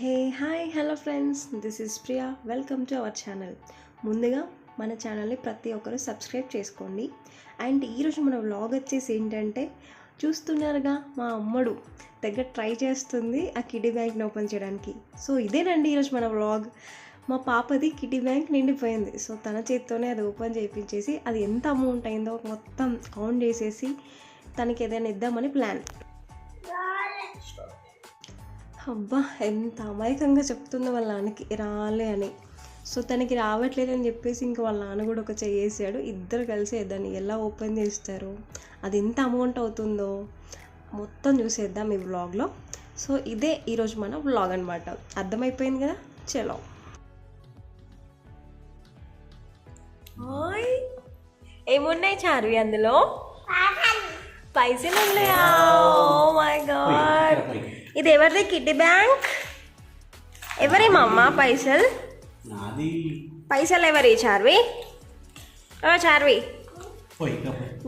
Hey hi hello friends, this is Priya. Welcome to our channel. ముందుగా మన ఛానల్ని ప్రతి ఒక్కరు సబ్స్క్రైబ్ చేసుకోండి. అండ్ ఈరోజు మన వ్లాగ్ వచ్చేసి ఏంటంటే, చూస్తున్నారుగా మా అమ్మడు దగ్గర ట్రై చేస్తుంది ఆ కిడ్డీ బ్యాంక్ని ఓపెన్ చేయడానికి. సో ఇదేనండి ఈరోజు మన వ్లాగ్. మా పాపది కిడ్డీ బ్యాంక్ నిండిపోయింది. సో తన చేతితోనే అది ఓపెన్ చేయించేసి అది ఎంత అమౌంట్ అయిందో మొత్తం కౌంట్ చేసేసి తనకి ఏదైనా ఇద్దామని ప్లాన్. అబ్బా, ఎంత అమాయకంగా చెప్తుందో వాళ్ళ నాన్నకి రాలే అని. సో తనకి రావట్లేదని చెప్పేసి ఇంకా వాళ్ళ నాన్న కూడా ఒక చేసాడు. ఇద్దరు కలిసి దాన్ని ఎలా ఓపెన్ చేస్తారు, అది ఎంత అమౌంట్ అవుతుందో మొత్తం చూసేద్దాం ఈ వ్లాగ్లో. సో ఇదే ఈరోజు మన వ్లాగ్ అనమాట. అర్థమైపోయింది కదా, చలో. ఏమున్నాయి చార్వి అందులో? పైసలు ఉన్నాయా? ఓ మై గాడ్, ఇది ఎవరిది కిడ్డీ బ్యాంక్? ఎవరి మమ్మ పైసలు ఎవరి చార్వి? చార్వి,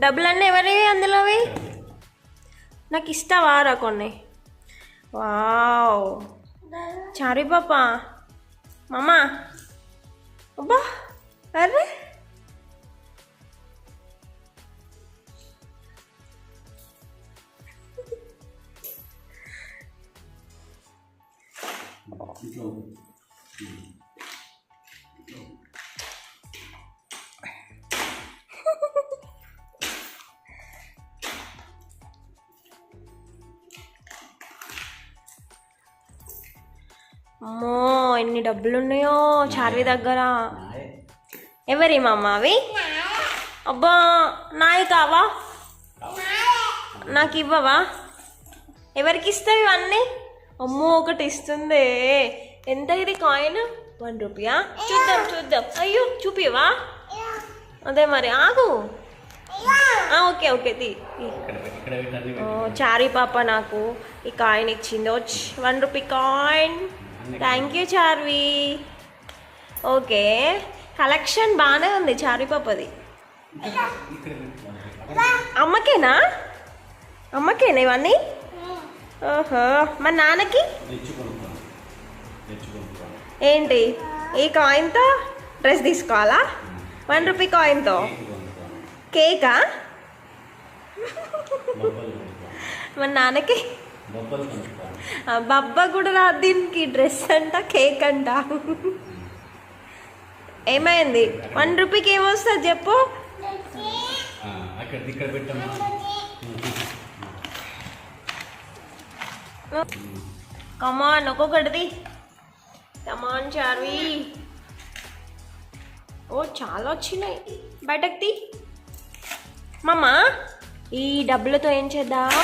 డబ్బులన్నీ ఎవరి అందులోవి? నాకు ఇస్తావా రా కొన్ని? వావ్ చార్వి పాప, మమ్మ. అబ్బా అరే, అమ్మో ఎన్ని డబ్బులు ఉన్నాయో చార్వి దగ్గర. ఎవరి మమ్మ అవి? అబ్బా నాయి కావా? నాకు ఇవ్వవా? ఎవరికి ఇస్తావు ఇవన్నీ? అమ్మో ఒకటి ఇస్తుంది. ఎంత ఇది కాయిన్? 1 రూపీయా? చూద్దాం చూద్దాం. అయ్యో చూపివా? అదే మరి ఆగు. ఓకే ఓకే తీ. చారీ పాప నాకు ఈ కాయిన్ ఇచ్చింది. 1 rupee coin. Thank you Charvi. Okay, collection బాగానే ఉంది చారీ పాపది. అమ్మకేనా? అమ్మకేనా ఇవన్నీ? ఓహో, మరి నాన్నకి ఏంటి? ఈ కాయిన్తో డ్రెస్ తీసుకోవాలా? 1 రూపీ కాయిన్తో కేకా? మరి నాన్నకి బబ్బా కూడా రాదు దీనికి. డ్రెస్ అంట, కేక్ అంట. ఏమైంది? 1 రూపీకి ఏమొస్తుంది చెప్పు? కమాన్, ఒక్కొక్కటిది. కమాన్ చార్వి. ఓ చాలా వచ్చినాయి. బయటకు తీ మమ్మ. ఈ డబ్బులతో ఏం చేద్దాం?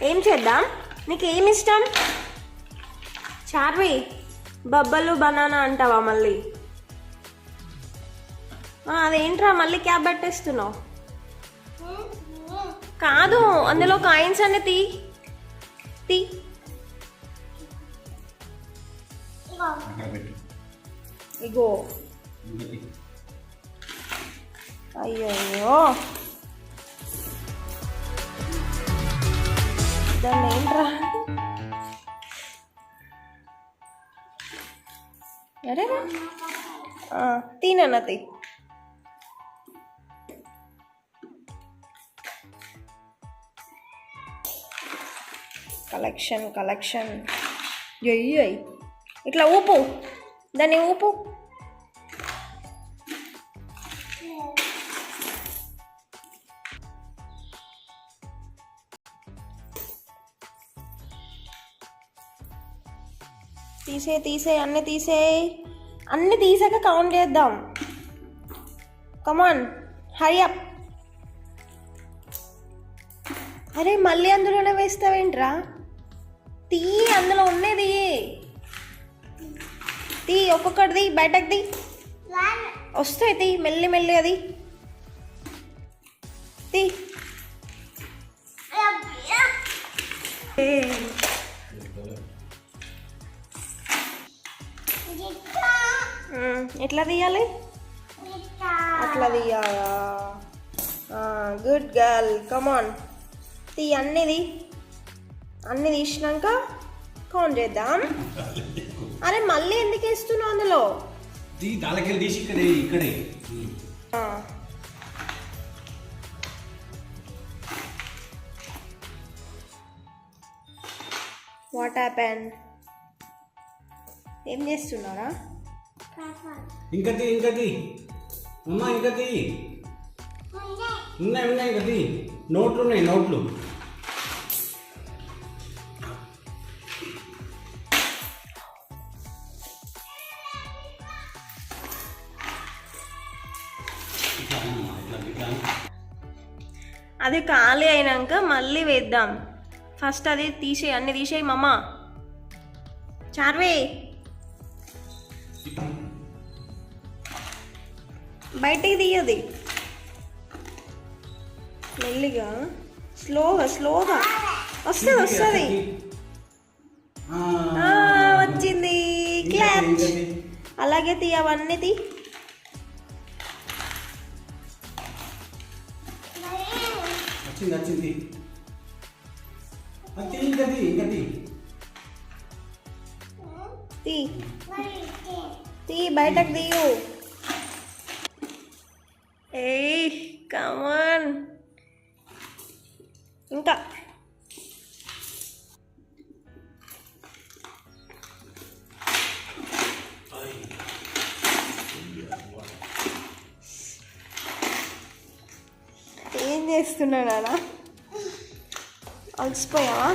ఏం చేద్దాం? నీకు ఏమి ఇష్టం చార్వి? బబ్బలు బనానా అంటావా మళ్ళీ? అదేంట్రా మళ్ళీ క్యాబ్ పెట్టేస్తున్నావు? కాదు, అందులో కాయిన్స్ అన్నీ తీ తీ. ఇగో. అయ్యో దాన్ని ఏంట్రా? అరే తీనన్నా తీ. Collection collection. అయ్యి ఇట్లా ఊపు, దాన్ని ఊపు. తీసే అన్నీ అన్నీ తీసాక కౌంట్ చేద్దాం. కమాన్ హరి అప్. అరే మళ్ళీ అందులోనే వేస్తావేంట్రా? తీ, అందులో ఉన్నది తీ. ఒక్కొక్కటిది బయటకు తీ. వస్తాయి తీ, మెల్లి మెల్లి అది తీ. ఎట్లా తీయాలి? అట్లా తీయాలా? గుడ్ గర్ల్, కమాన్ తీ. అన్నీ తీసినాక కౌంట్ చేద్దాం. అరే మళ్ళీ ఎందుకు వేస్తున్నావు అందులో? దాలకెళ్ళి తీసి ఇక్కడే వాట్ హ్యాపెన్? ఏం చేస్తున్నారా? ఇంకది అమ్మా ఇంకది ఉన్నాయి ఇంకది నోట్లు ఉన్నాయి నోట్లు. అది ఖాళీ అయినాక మళ్ళీ వేద్దాం. ఫస్ట్ అది తీసేయి, అన్ని తీసేయి మమ్మ. చార్వి బయటికి తీయది, మెల్లిగా స్లోగా వస్తుంది. వచ్చింది క్లాచ్. అలాగే తీయవన్నీ తీ. వచ్చింది ఇంకది తీ బయటకు తీయు. ఏయ్ కమాన్, ఇంకా ఏం చేస్తున్నాడు అలా? అలసిపోయావా?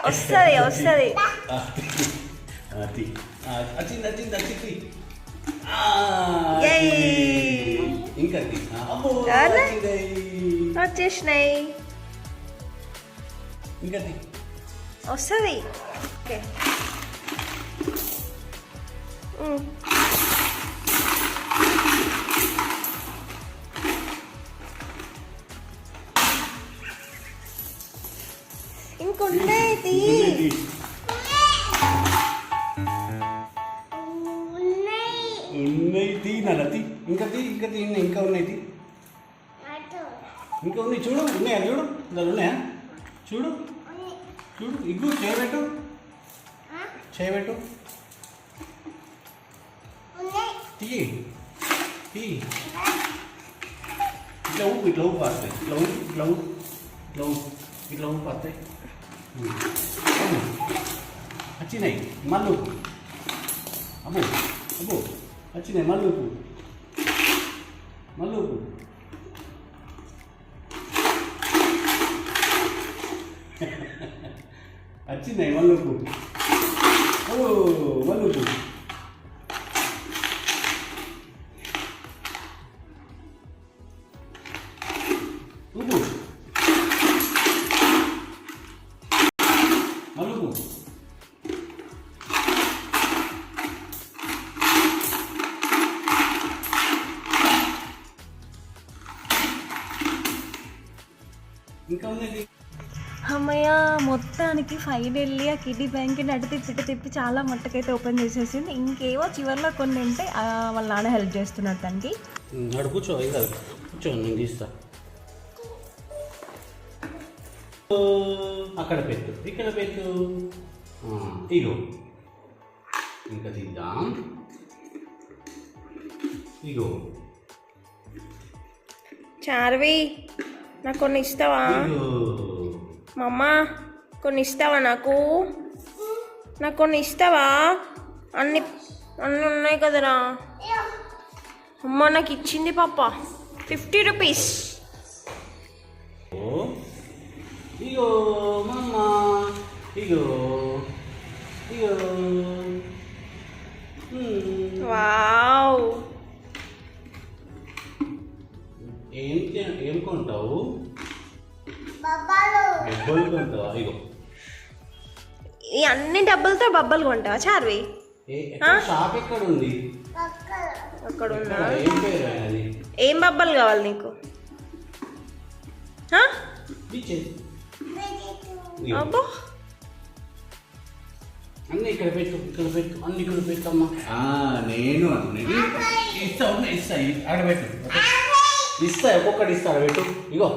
వస్తుంది. వచ్చేసినాయి. వస్తుంది. ఓకే ఇంకొండేది ఉన్నాయి. ఇంకా ఉన్నాయి. చూడు ఉన్నాయా? చూడు దాని ఉన్నాయా? చూడు ఇగ్గు చేయబెట్టు తీ ఇట్లా ఊపు వస్తాయి. ఇట్లా ఊపు వస్తాయి. వచ్చినాయి మళ్ళీ ఊపు. అబ్బో వచ్చినాయి మళ్ళీ ఊపు. వచ్చినాయి మళ్ళీ ఊపు. మళ్ళీ ఊపు. ఇంకా ఉన్నది. అమ్మయ్య, మొత్తానికి ఫైనల్లీ ఆ కిడ్డీ బ్యాంక్ని అటు తిప్పి చాలా మట్టుకైతే ఓపెన్ చేసేసింది. ఇంకేవో చివరిలో కొన్ని ఉంటే వాళ్ళ నాన్న హెల్ప్ చేస్తున్నాడు దానికి. కూర్చో నేను తీస్తా. అక్కడ పెట్టు, ఇక్కడ పెట్టు. ఇగో ఇంకా తీద్దాం. ఇగో చార్వి, నాకు కొన్ని ఇస్తావా? మమ్మ కొన్ని ఇస్తావా? నాకు కొన్ని ఇస్తావా? అన్ని ఉన్నాయి కదరా. అమ్మ నాకు ఇచ్చింది పాప 50 రూపీస్. ఇగో మమ్మ, ఇగో వావ్. ఏం కొంటావు? డబ్బులు కొంటావా? ఇగో ఈ అన్ని డబ్బులతో బబ్బలు కొంటావా చార్వి? షాప్ ఎక్కడ ఉంది? అక్కడ ఉందా? ఏం పేరు అది? ఏం బబ్బలు కావాలి నీకు? అబ్బో అన్నీ ఇక్కడ పెట్టు అన్ని ఇక్కడ పెట్టమ్మా. నేను ఇస్తా ఆడబెట్టు. ఇస్తా ఒక్కొక్కటి ఇస్తా ఆడబెట్టు. ఇగో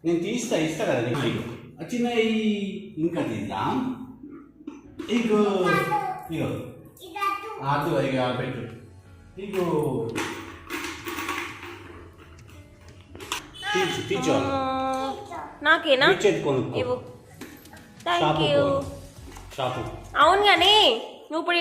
నేను ఇస్తా కదా నీకు. చిన్న ఇంకా తీద్దాం. ఇగో ఇగో ఆదు ఇక ఆడబెట్టు. ఇగో తీర్చు నాకేనా కొనుక్కో. Thank you. షాపు అవును కానీ నువ్వు ఇప్పుడు